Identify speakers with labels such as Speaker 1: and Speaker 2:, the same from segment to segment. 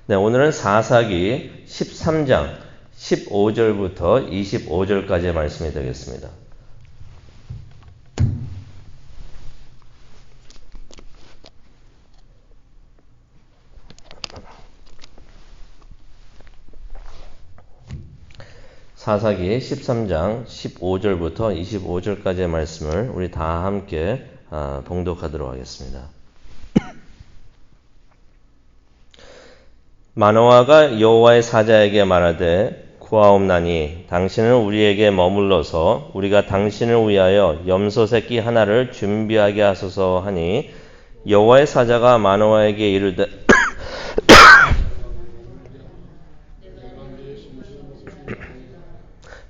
Speaker 1: 네, 오늘은 사사기 13장 15절부터 25절까지의 말씀이 되겠습니다. 사사기 13장 15절부터 25절까지의 말씀을 우리 다 함께 봉독하도록 하겠습니다. 마노아가 여호와의 사자에게 말하되 구하옵나니 당신은 우리에게 머물러서 우리가 당신을 위하여 염소 새끼 하나를 준비하게 하소서 하니 여호와의 사자가 마노아에게 이르되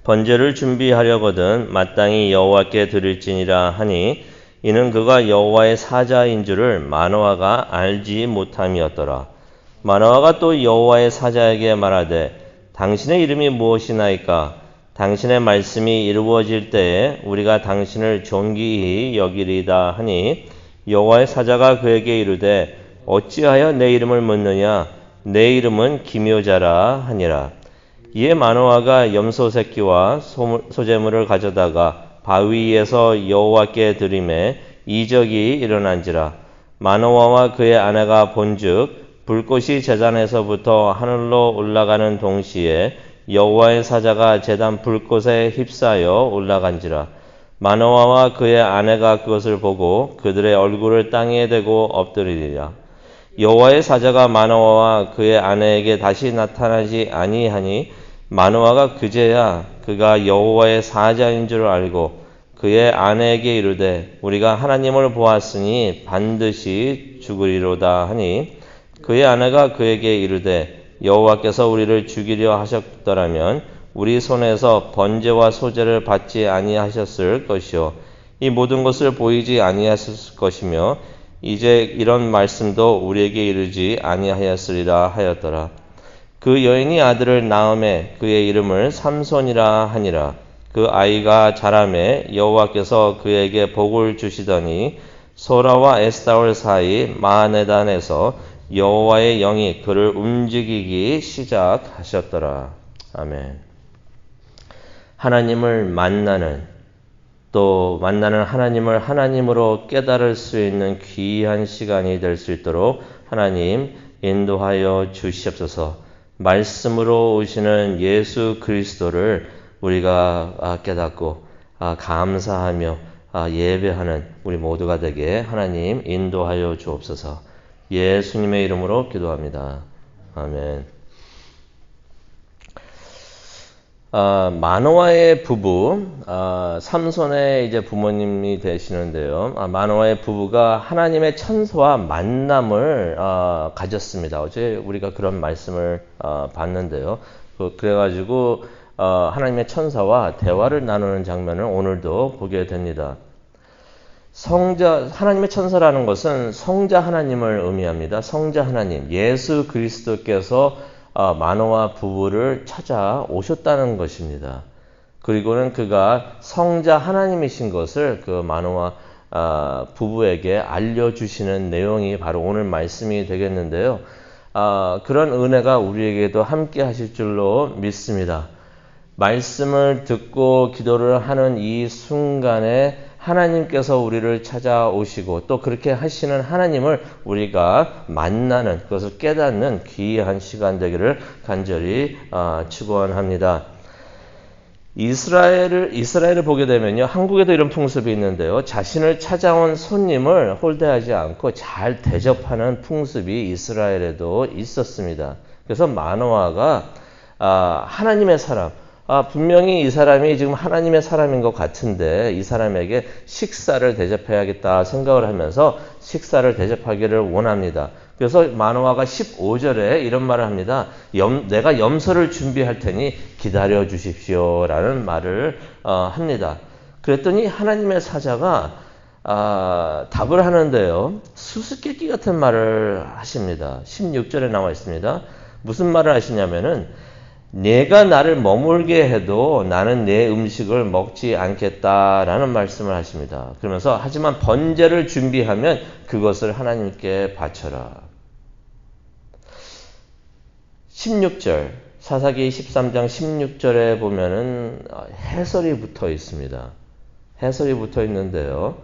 Speaker 1: 번제를 준비하려거든 마땅히 여호와께 드릴지니라 하니 이는 그가 여호와의 사자인 줄을 마노아가 알지 못함이었더라. 마노아가 또 여호와의 사자에게 말하되 당신의 이름이 무엇이나이까? 당신의 말씀이 이루어질 때에 우리가 당신을 존귀히 여기리다 하니 여호와의 사자가 그에게 이르되 어찌하여 내 이름을 묻느냐? 내 이름은 기묘자라 하니라. 이에 마노아가 염소 새끼와 소제물을 가져다가 바위에서 여호와께 드리매 이적이 일어난지라. 마노아와 그의 아내가 본즉 불꽃이 제단에서부터 하늘로 올라가는 동시에 여호와의 사자가 제단 불꽃에 휩싸여 올라간지라. 마노아와 그의 아내가 그것을 보고 그들의 얼굴을 땅에 대고 엎드리리라. 여호와의 사자가 마노아와 그의 아내에게 다시 나타나지 아니하니 마노아가 그제야 그가 여호와의 사자인 줄 알고 그의 아내에게 이르되 우리가 하나님을 보았으니 반드시 죽으리로다 하니 그의 아내가 그에게 이르되 여호와께서 우리를 죽이려 하셨더라면 우리 손에서 번제와 소제를 받지 아니하셨을 것이요 이 모든 것을 보이지 아니하셨을 것이며 이제 이런 말씀도 우리에게 이르지 아니하였으리라 하였더라. 그 여인이 아들을 낳음에 그의 이름을 삼손이라 하니라. 그 아이가 자라매 여호와께서 그에게 복을 주시더니 소라와 에스타올 사이 마하네단에서 여호와의 영이 그를 움직이기 시작하셨더라. 아멘. 하나님을 만나는 또 만나는 하나님을 하나님으로 깨달을 수 있는 귀한 시간이 될 수 있도록 하나님 인도하여 주시옵소서. 말씀으로 오시는 예수 그리스도를 우리가 깨닫고 감사하며 예배하는 우리 모두가 되게 하나님 인도하여 주옵소서. 예수님의 이름으로 기도합니다. 아멘. 마노아의 부부, 삼손의 이제 부모님이 되시는데요. 마노아의 부부가 하나님의 천사와 만남을 가졌습니다. 어제 우리가 그런 말씀을 봤는데요. 그래가지고 하나님의 천사와 대화를 나누는 장면을 오늘도 보게 됩니다. 하나님의 천사라는 것은 성자 하나님을 의미합니다. 성자 하나님, 예수 그리스도께서 마노아 부부를 찾아오셨다는 것입니다. 그리고는 그가 성자 하나님이신 것을 그 마노아 부부에게 알려주시는 내용이 바로 오늘 말씀이 되겠는데요. 그런 은혜가 우리에게도 함께 하실 줄로 믿습니다. 말씀을 듣고 기도를 하는 이 순간에 하나님께서 우리를 찾아오시고 또 그렇게 하시는 하나님을 우리가 만나는 그것을 깨닫는 귀한 시간 되기를 간절히 축원합니다. 이스라엘을 보게 되면요. 한국에도 이런 풍습이 있는데요. 자신을 찾아온 손님을 홀대하지 않고 잘 대접하는 풍습이 이스라엘에도 있었습니다. 그래서 마노아가 하나님의 사람, 분명히 이 사람이 지금 하나님의 사람인 것 같은데 이 사람에게 식사를 대접해야겠다 생각을 하면서 식사를 대접하기를 원합니다. 그래서 마노아가 15절에 이런 말을 합니다. 내가 염소를 준비할 테니 기다려 주십시오 라는 말을 합니다. 그랬더니 하나님의 사자가 답을 하는데요. 수수께끼 같은 말을 하십니다. 16절에 나와 있습니다. 무슨 말을 하시냐면은 내가 나를 머물게 해도 나는 내 음식을 먹지 않겠다라는 말씀을 하십니다. 그러면서 하지만 번제를 준비하면 그것을 하나님께 바쳐라. 16절, 사사기 13장 16절에 보면은 해설이 붙어 있습니다. 해설이 붙어 있는데요.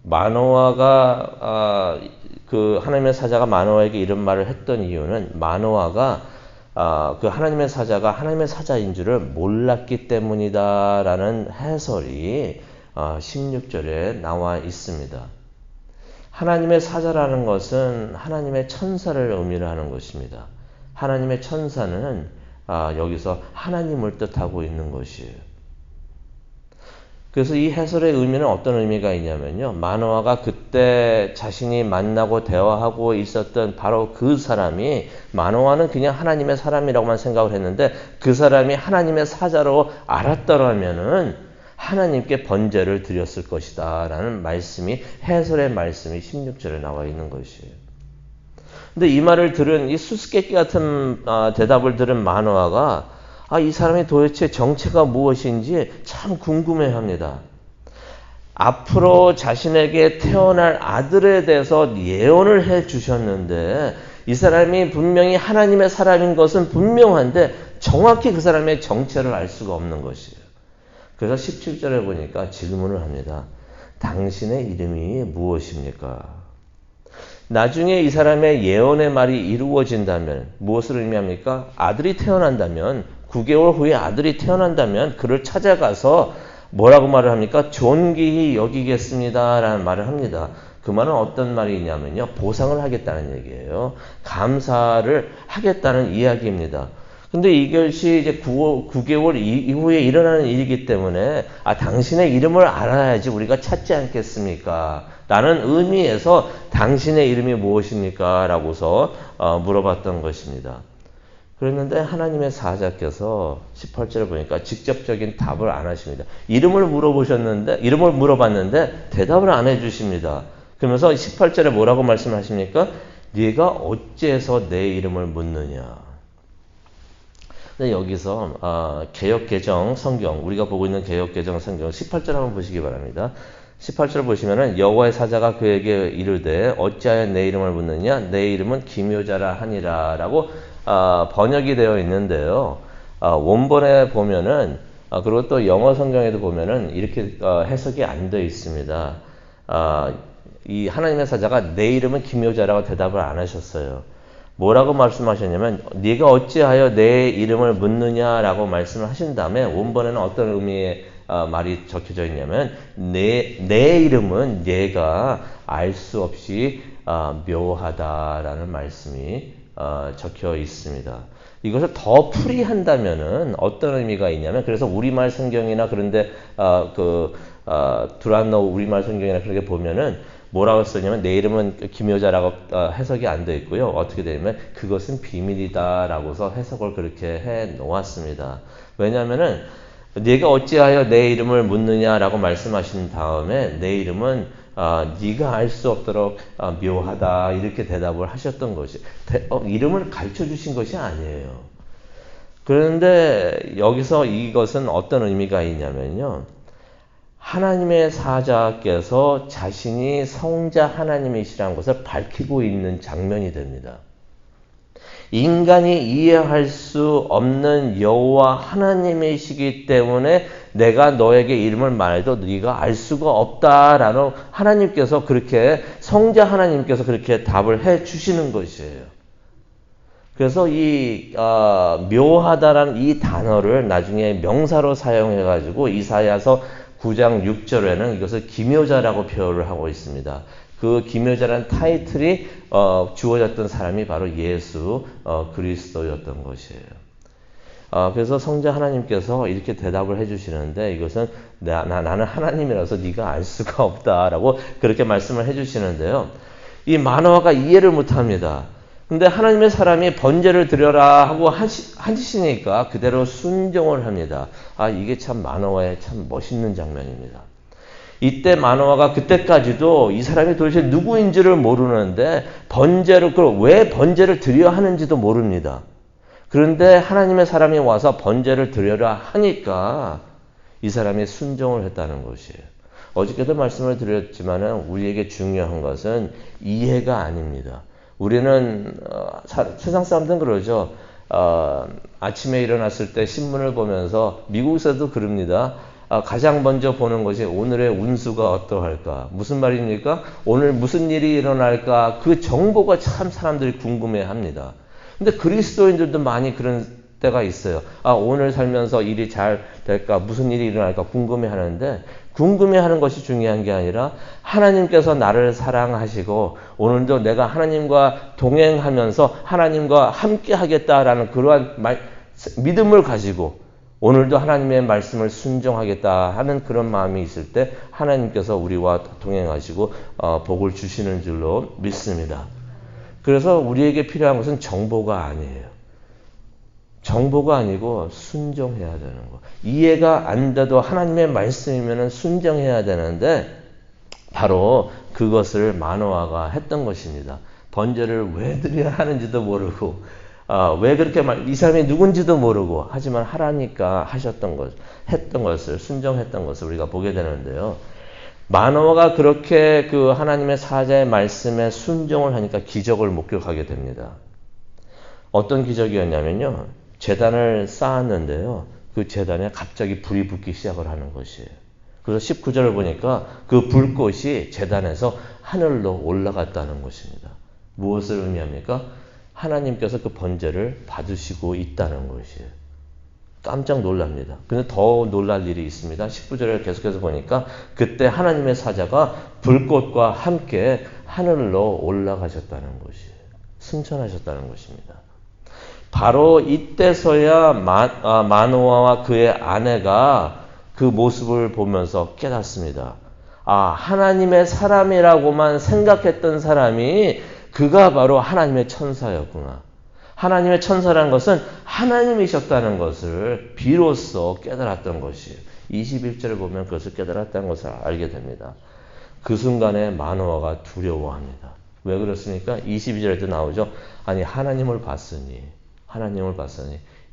Speaker 1: 마노아가 그 하나님의 사자가 마노아에게 이런 말을 했던 이유는 마노아가 그 하나님의 사자가 하나님의 사자인 줄을 몰랐기 때문이다라는 해설이 16절에 나와 있습니다. 하나님의 사자라는 것은 하나님의 천사를 의미를 하는 것입니다. 하나님의 천사는 여기서 하나님을 뜻하고 있는 것이에요. 그래서 이 해설의 의미는 어떤 의미가 있냐면요. 마노아가 그때 자신이 만나고 대화하고 있었던 바로 그 사람이, 마노아는 그냥 하나님의 사람이라고만 생각을 했는데 그 사람이 하나님의 사자로 알았더라면은 하나님께 번제를 드렸을 것이다 라는 말씀이, 해설의 말씀이 16절에 나와 있는 것이에요. 근데 이 말을 들은, 이 수수께끼 같은 대답을 들은 마노아가 이 사람이 도대체 정체가 무엇인지 참 궁금해합니다. 앞으로 자신에게 태어날 아들에 대해서 예언을 해 주셨는데 이 사람이 분명히 하나님의 사람인 것은 분명한데 정확히 그 사람의 정체를 알 수가 없는 것이에요. 그래서 17절에 보니까 질문을 합니다. 당신의 이름이 무엇입니까? 나중에 이 사람의 예언의 말이 이루어진다면 무엇을 의미합니까? 아들이 태어난다면, 9개월 후에 아들이 태어난다면 그를 찾아가서 뭐라고 말을 합니까? 존귀히 여기겠습니다 라는 말을 합니다. 그 말은 어떤 말이냐면요, 보상을 하겠다는 얘기예요. 감사를 하겠다는 이야기입니다. 근데 이것이 이제 9개월 이후에 일어나는 일이기 때문에 당신의 이름을 알아야지 우리가 찾지 않겠습니까? 라는 의미에서 당신의 이름이 무엇입니까? 라고서 물어봤던 것입니다. 그랬는데 하나님의 사자께서 18절에 보니까 직접적인 답을 안 하십니다. 이름을 물어봤는데 대답을 안 해주십니다. 그러면서 18절에 뭐라고 말씀하십니까? 네가 어째서 내 이름을 묻느냐? 근데 여기서 개역개정 성경, 우리가 보고 있는 개역개정 성경 18절 한번 보시기 바랍니다. 18절 보시면은 여호와의 사자가 그에게 이르되 어찌하여 내 이름을 묻느냐? 내 이름은 기묘자라 하니라 라고 번역이 되어 있는데요. 원본에 보면은 그리고 또 영어 성경에도 보면은 이렇게 해석이 안 되어 있습니다. 이 하나님의 사자가 내 이름은 기묘자라고 대답을 안 하셨어요. 뭐라고 말씀하셨냐면 네가 어찌하여 내 이름을 묻느냐라고 말씀을 하신 다음에 원본에는 어떤 의미의 말이 적혀져 있냐면 내 이름은 네가 알 수 없이 묘하다라는 말씀이 적혀 있습니다. 이것을 더 풀이한다면은 어떤 의미가 있냐면, 그래서 우리말 성경이나 그런데 두란노 우리말 성경이나 그렇게 보면은 뭐라고 쓰냐면 내 이름은 기묘자라고 해석이 안 되어 있고요. 어떻게 되냐면 그것은 비밀이다라고서 해석을 그렇게 해 놓았습니다. 왜냐하면은 네가 어찌하여 내 이름을 묻느냐라고 말씀하신 다음에 내 이름은 네가 알 수 없도록 묘하다 이렇게 대답을 하셨던 것이 이름을 가르쳐 주신 것이 아니에요. 그런데 여기서 이것은 어떤 의미가 있냐면요. 하나님의 사자께서 자신이 성자 하나님이시라는 것을 밝히고 있는 장면이 됩니다. 인간이 이해할 수 없는 여호와 하나님이시기 때문에 내가 너에게 이름을 말해도 네가 알 수가 없다라는 하나님께서 그렇게, 성자 하나님께서 그렇게 답을 해 주시는 것이에요. 그래서 이 묘하다라는 이 단어를 나중에 명사로 사용해 가지고 이사야서 9장 6절에는 이것을 기묘자라고 표현을 하고 있습니다. 그 기묘자라는 타이틀이 주어졌던 사람이 바로 예수 그리스도였던 것이에요. 그래서 성자 하나님께서 이렇게 대답을 해주시는데 이것은 나는 하나님이라서 네가 알 수가 없다라고 그렇게 말씀을 해주시는데요. 이 마노아가 이해를 못합니다. 근데 하나님의 사람이 번제를 드려라 하고 하시니까 그대로 순종을 합니다. 이게 참 마노아의 참 멋있는 장면입니다. 이때 마노아가 그때까지도 이 사람이 도대체 누구인지를 모르는데 왜 번제를 드려야 하는지도 모릅니다. 그런데 하나님의 사람이 와서 번제를 드려라 하니까 이 사람이 순종을 했다는 것이에요. 어저께도 말씀을 드렸지만 우리에게 중요한 것은 이해가 아닙니다. 우리는 세상 사람들은 그러죠. 아침에 일어났을 때 신문을 보면서 미국에서도 그럽니다. 가장 먼저 보는 것이 오늘의 운수가 어떠할까? 무슨 말입니까? 오늘 무슨 일이 일어날까? 그 정보가 참 사람들이 궁금해합니다. 근데 그리스도인들도 많이 그런 때가 있어요. 오늘 살면서 일이 잘 될까? 무슨 일이 일어날까? 궁금해하는데 궁금해하는 것이 중요한 게 아니라 하나님께서 나를 사랑하시고 오늘도 내가 하나님과 동행하면서 하나님과 함께 하겠다라는 그러한 믿음을 가지고 오늘도 하나님의 말씀을 순종하겠다 하는 그런 마음이 있을 때 하나님께서 우리와 동행하시고 복을 주시는 줄로 믿습니다. 그래서 우리에게 필요한 것은 정보가 아니에요. 정보가 아니고 순종해야 되는 거. 이해가 안 돼도 하나님의 말씀이면 순종해야 되는데 바로 그것을 마노아가 했던 것입니다. 번제를 왜 드려야 하는지도 모르고 왜 그렇게 이 사람이 누군지도 모르고 하지만 하라니까 하셨던 것, 했던 것을 순종했던 것을 우리가 보게 되는데요. 마노아가 그렇게 그 하나님의 사자의 말씀에 순종을 하니까 기적을 목격하게 됩니다. 어떤 기적이었냐면요. 제단을 쌓았는데요. 그 제단에 갑자기 불이 붙기 시작을 하는 것이에요. 그래서 19절을 보니까 그 불꽃이 제단에서 하늘로 올라갔다는 것입니다. 무엇을 의미합니까? 하나님께서 그 번제를 받으시고 있다는 것이에요. 깜짝 놀랍니다. 근데 더 놀랄 일이 있습니다. 19절을 계속해서 보니까 그때 하나님의 사자가 불꽃과 함께 하늘로 올라가셨다는 것이에요. 승천하셨다는 것입니다. 바로 이때서야 마노아와 그의 아내가 그 모습을 보면서 깨닫습니다. 하나님의 사람이라고만 생각했던 사람이 그가 바로 하나님의 천사였구나. 하나님의 천사라는 것은 하나님이셨다는 것을 비로소 깨달았던 것이에요. 21절을 보면 그것을 깨달았다는 것을 알게 됩니다. 그 순간에 마노아가 두려워합니다. 왜 그렇습니까? 22절에도 나오죠. 하나님을 봤으니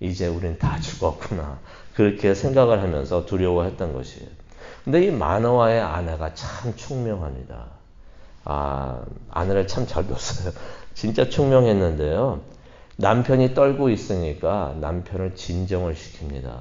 Speaker 1: 이제 우린 다 죽었구나. 그렇게 생각을 하면서 두려워했던 것이에요. 근데 이 마노아의 아내가 참 총명합니다. 아내를 참 잘 뒀어요. 진짜 총명했는데요. 남편이 떨고 있으니까 남편을 진정을 시킵니다.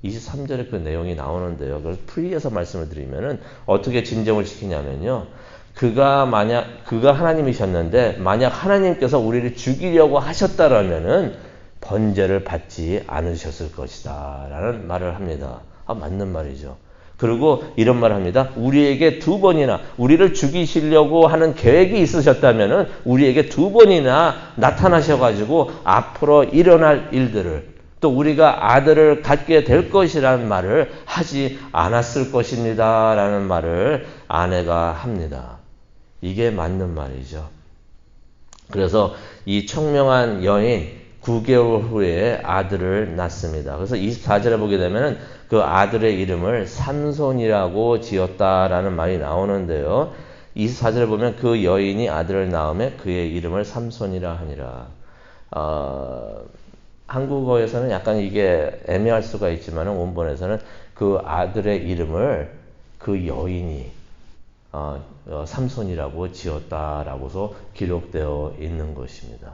Speaker 1: 23절에 그 내용이 나오는데요. 그걸 풀이해서 말씀을 드리면은 어떻게 진정을 시키냐면요. 그가 하나님이셨는데 만약 하나님께서 우리를 죽이려고 하셨다라면은 번제를 받지 않으셨을 것이다 라는 말을 합니다. 맞는 말이죠. 그리고 이런 말을 합니다. 우리에게 2번이나 우리를 죽이시려고 하는 계획이 있으셨다면은 우리에게 2번이나 나타나셔가지고 앞으로 일어날 일들을 또 우리가 아들을 갖게 될 것이라는 말을 하지 않았을 것입니다 라는 말을 아내가 합니다. 이게 맞는 말이죠. 그래서 이 청명한 여인 9개월 후에 아들을 낳습니다. 그래서 24절에 보게 되면 그 아들의 이름을 삼손이라고 지었다라는 말이 나오는데요. 24절에 보면 그 여인이 아들을 낳음에 그의 이름을 삼손이라 하니라. 한국어에서는 약간 이게 애매할 수가 있지만 원본에서는 그 아들의 이름을 그 여인이 삼손이라고 지었다라고서 기록되어 있는 것입니다.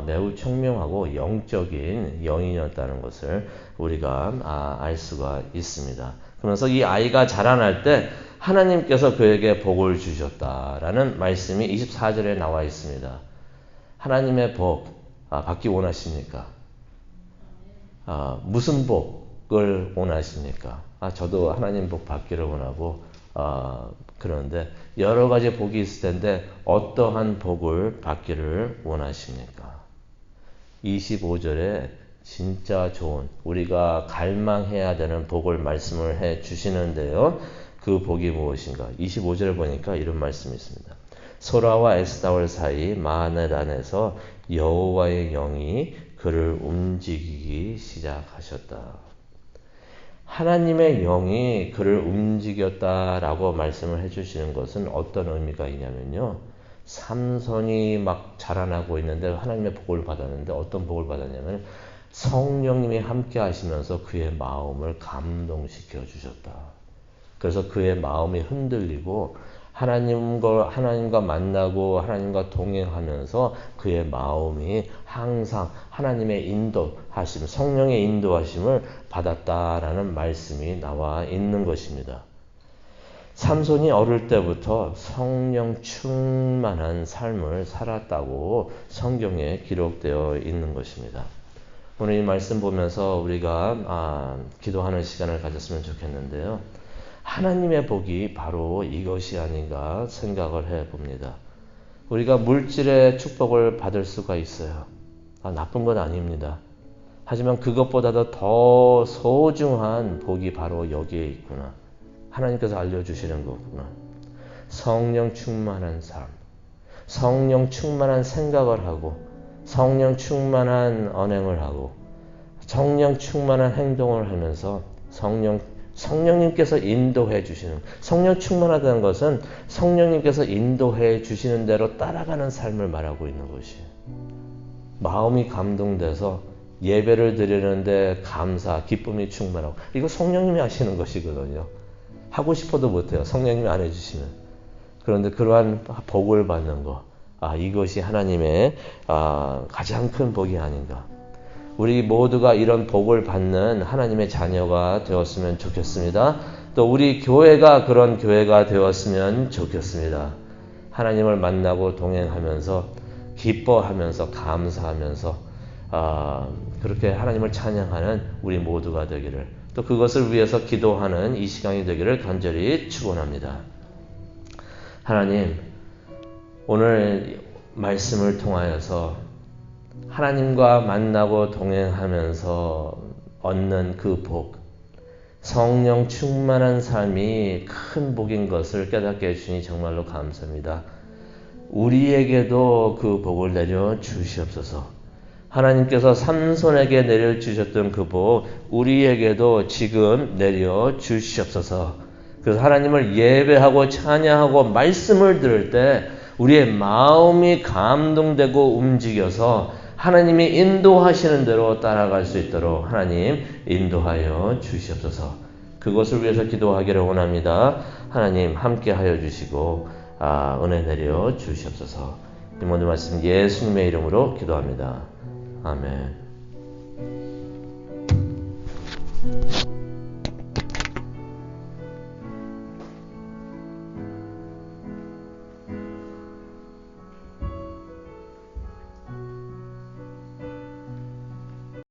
Speaker 1: 매우 청명하고 영적인 여인이었다는 것을 우리가 알 수가 있습니다. 그러면서 이 아이가 자라날 때 하나님께서 그에게 복을 주셨다라는 말씀이 24절에 나와 있습니다. 하나님의 복 받기 원하십니까? 무슨 복을 원하십니까? 저도 하나님 복 받기를 원하고 그런데 여러 가지 복이 있을 텐데 어떠한 복을 받기를 원하십니까? 25절에 진짜 좋은 우리가 갈망해야 되는 복을 말씀을 해 주시는데요. 그 복이 무엇인가? 25절을 보니까 이런 말씀이 있습니다. 소라와 에스다올 사이 마하늘 안에서 여호와의 영이 그를 움직이기 시작하셨다. 하나님의 영이 그를 움직였다라고 말씀을 해주시는 것은 어떤 의미가 있냐면요. 삼손이 막 자라나고 있는데 하나님의 복을 받았는데 어떤 복을 받았냐면 성령님이 함께 하시면서 그의 마음을 감동시켜 주셨다. 그래서 그의 마음이 흔들리고 하나님과 만나고 하나님과 동행하면서 그의 마음이 항상 하나님의 인도하심, 성령의 인도하심을 받았다라는 말씀이 나와 있는 것입니다. 삼손이 어릴 때부터 성령 충만한 삶을 살았다고 성경에 기록되어 있는 것입니다. 오늘 이 말씀 보면서 우리가 기도하는 시간을 가졌으면 좋겠는데요. 하나님의 복이 바로 이것이 아닌가 생각을 해봅니다. 우리가 물질의 축복을 받을 수가 있어요. 나쁜 건 아닙니다. 하지만 그것보다도 더 소중한 복이 바로 여기에 있구나. 하나님께서 알려주시는 거구나. 성령 충만한 삶, 성령 충만한 생각을 하고 성령 충만한 언행을 하고 성령 충만한 행동을 하면서 성령님께서 인도해 주시는, 성령 충만하다는 것은 성령님께서 인도해 주시는 대로 따라가는 삶을 말하고 있는 것이에요. 마음이 감동돼서 예배를 드리는데 감사, 기쁨이 충만하고, 이거 성령님이 하시는 것이거든요. 하고 싶어도 못해요. 성령님이 안 해주시면. 그런데 그러한 복을 받는 것, 이것이 하나님의 가장 큰 복이 아닌가. 우리 모두가 이런 복을 받는 하나님의 자녀가 되었으면 좋겠습니다. 또 우리 교회가 그런 교회가 되었으면 좋겠습니다. 하나님을 만나고 동행하면서 기뻐하면서 감사하면서 그렇게 하나님을 찬양하는 우리 모두가 되기를, 또 그것을 위해서 기도하는 이 시간이 되기를 간절히 축원합니다. 하나님, 오늘 말씀을 통하여서 하나님과 만나고 동행하면서 얻는 그 복, 성령 충만한 삶이 큰 복인 것을 깨닫게 해주시니 정말로 감사합니다. 우리에게도 그 복을 내려 주시옵소서. 하나님께서 삼손에게 내려주셨던 그 복, 우리에게도 지금 내려 주시옵소서. 그래서 하나님을 예배하고 찬양하고 말씀을 들을 때 우리의 마음이 감동되고 움직여서 하나님이 인도하시는 대로 따라갈 수 있도록 하나님 인도하여 주시옵소서. 그것을 위해서 기도하기를 원합니다. 하나님 함께 하여 주시고 은혜 내려 주시옵소서. 이 모든 말씀 예수님의 이름으로 기도합니다. 아멘.